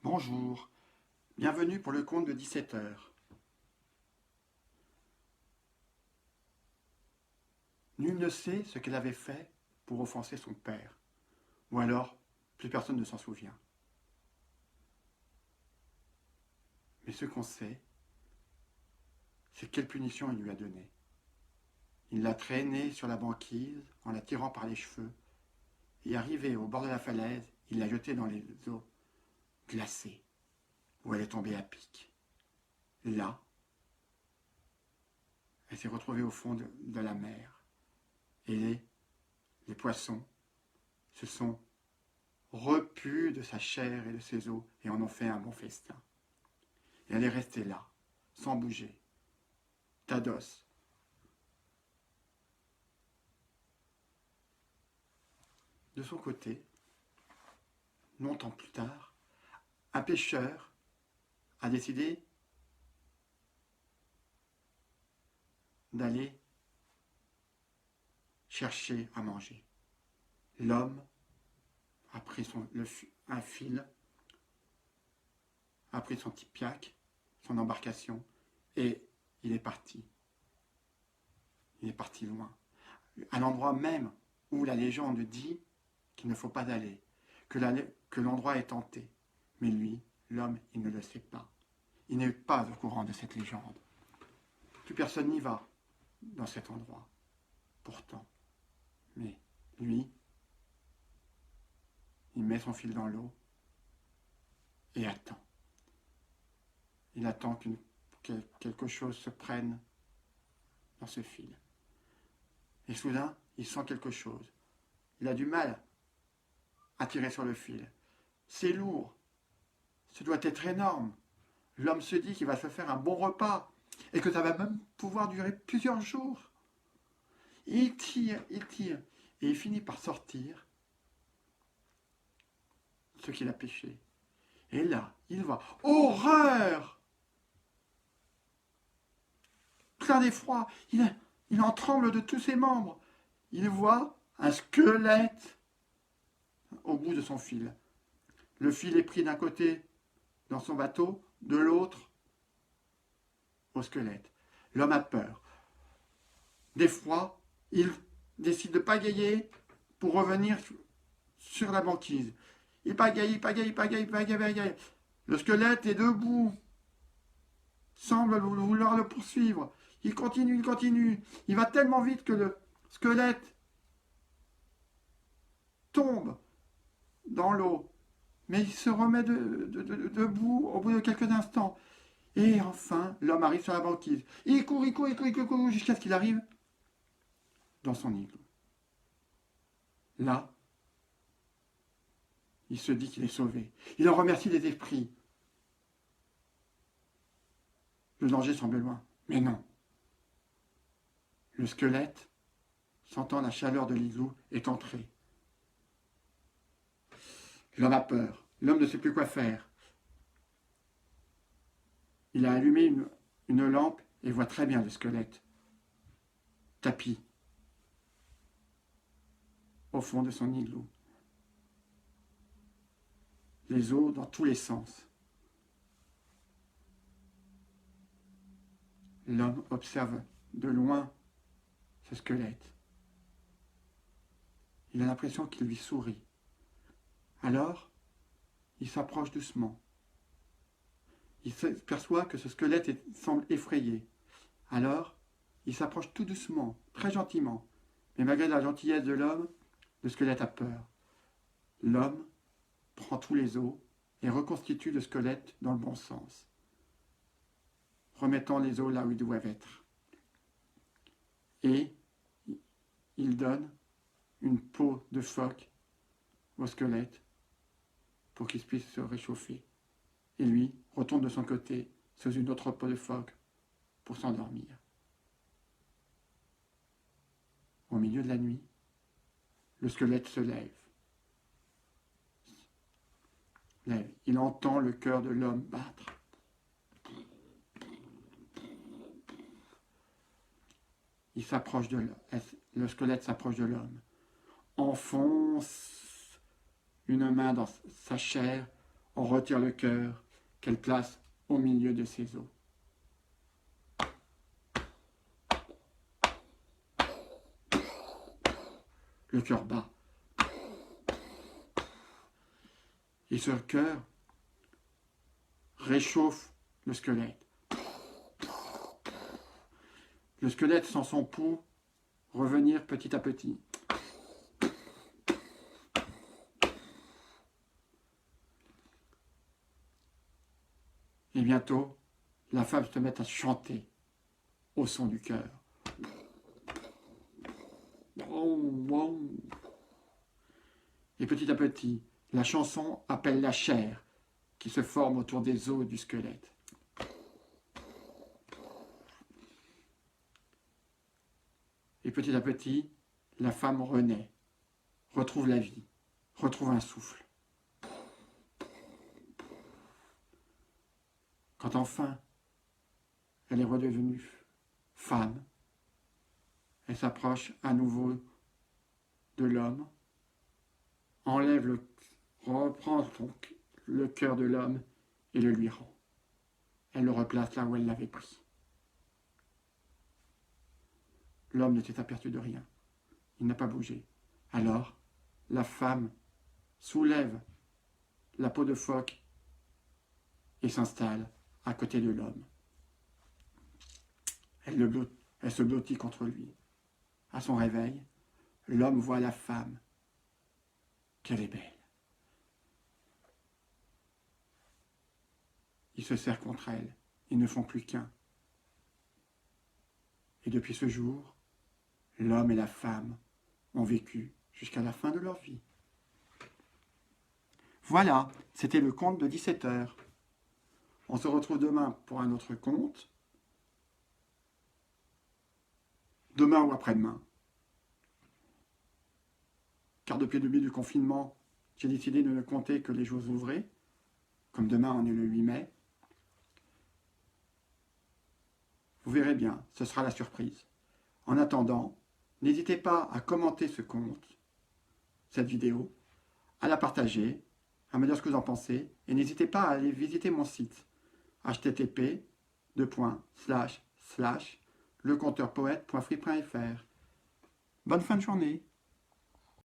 Bonjour, bienvenue pour le conte de 17 heures. Nul ne sait ce qu'elle avait fait pour offenser son père, ou alors plus personne ne s'en souvient. Mais ce qu'on sait, c'est quelle punition il lui a donnée. Il l'a traînée sur la banquise en la tirant par les cheveux, et arrivé au bord de la falaise, il l'a jetée dans les eaux glacées, où elle est tombée à pic. Là, elle s'est retrouvée au fond de la mer, et les poissons se sont repus de sa chair et de ses os et en ont fait un bon festin. Et elle est restée là, sans bouger, tas d'os. De son côté, longtemps plus tard, un pêcheur a décidé d'aller chercher à manger. L'homme a pris un fil, a pris son tipiac, son embarcation, et il est parti. Il est parti loin, à l'endroit même où la légende dit qu'il ne faut pas aller, que l'endroit est hanté. Mais lui, l'homme, il ne le sait pas. Il n'est pas au courant de cette légende. Plus personne n'y va dans cet endroit. Pourtant, mais lui, il met son fil dans l'eau et attend. Il attend que quelque chose se prenne dans ce fil. Et soudain, il sent quelque chose. Il a du mal à tirer sur le fil. C'est lourd. Ce doit être énorme. L'homme se dit qu'il va se faire un bon repas et que ça va même pouvoir durer plusieurs jours. Il tire, et il finit par sortir ce qu'il a pêché. Et là, il voit, horreur! Plein d'effroi, il en tremble de tous ses membres. Il voit un squelette au bout de son fil. Le fil est pris d'un côté dans son bateau, de l'autre au squelette. L'homme a peur. D'effroi, il décide de pagayer pour revenir sur la banquise. Il pagaille. Le squelette est debout, semble vouloir le poursuivre. Il continue. Il va tellement vite que le squelette tombe dans l'eau. Mais il se remet debout au bout de quelques instants. Et enfin, l'homme arrive sur la banquise. Il court jusqu'à ce qu'il arrive dans son igloo. Là, il se dit qu'il est sauvé. Il en remercie les esprits. Le danger semble loin. Mais non. Le squelette, sentant la chaleur de l'igloo, est entré. L'homme a peur. L'homme ne sait plus quoi faire. Il a allumé une lampe et voit très bien le squelette tapi au fond de son igloo. Les os dans tous les sens. L'homme observe de loin ce squelette. Il a l'impression qu'il lui sourit. Alors, il s'approche doucement. Il perçoit que ce squelette semble effrayé. Alors, il s'approche tout doucement, très gentiment. Mais malgré la gentillesse de l'homme, le squelette a peur. L'homme prend tous les os et reconstitue le squelette dans le bon sens, remettant les os là où ils doivent être. Et il donne une peau de phoque au squelette pour qu'il puisse se réchauffer. Et lui retourne de son côté sous une autre peau de phoque pour s'endormir. Au milieu de la nuit, le squelette se lève. Il entend le cœur de l'homme battre. Le squelette s'approche de l'homme, enfonce une main dans sa chair, On retire le cœur qu'elle place au milieu de ses os. Le cœur bat. Et ce cœur réchauffe le squelette. Le squelette sent son pouls revenir petit à petit. Et bientôt, la femme se met à chanter au son du cœur. Et petit à petit, la chanson appelle la chair qui se forme autour des os du squelette. Et petit à petit, la femme renaît, retrouve la vie, retrouve un souffle. Quand enfin, elle est redevenue femme, elle s'approche à nouveau de l'homme, reprend le cœur de l'homme et le lui rend. Elle le replace là où elle l'avait pris. L'homme ne s'est aperçu de rien. Il n'a pas bougé. Alors, la femme soulève la peau de phoque et s'installe à côté de l'homme. Elle se blottit contre lui. À son réveil, l'homme voit la femme. Qu'elle est belle. Il se serre contre elle. Ils ne font plus qu'un. Et depuis ce jour, l'homme et la femme ont vécu jusqu'à la fin de leur vie. Voilà, c'était le conte de 17h. On se retrouve demain pour un autre conte. Demain ou après-demain. Car depuis le début du confinement, j'ai décidé de ne compter que les jours ouvrés. Comme demain, on est le 8 mai. Vous verrez bien, ce sera la surprise. En attendant, n'hésitez pas à commenter ce conte, cette vidéo, à la partager, à me dire ce que vous en pensez, et n'hésitez pas à aller visiter mon site http://leconteurpoète.free.fr. Bonne fin de journée.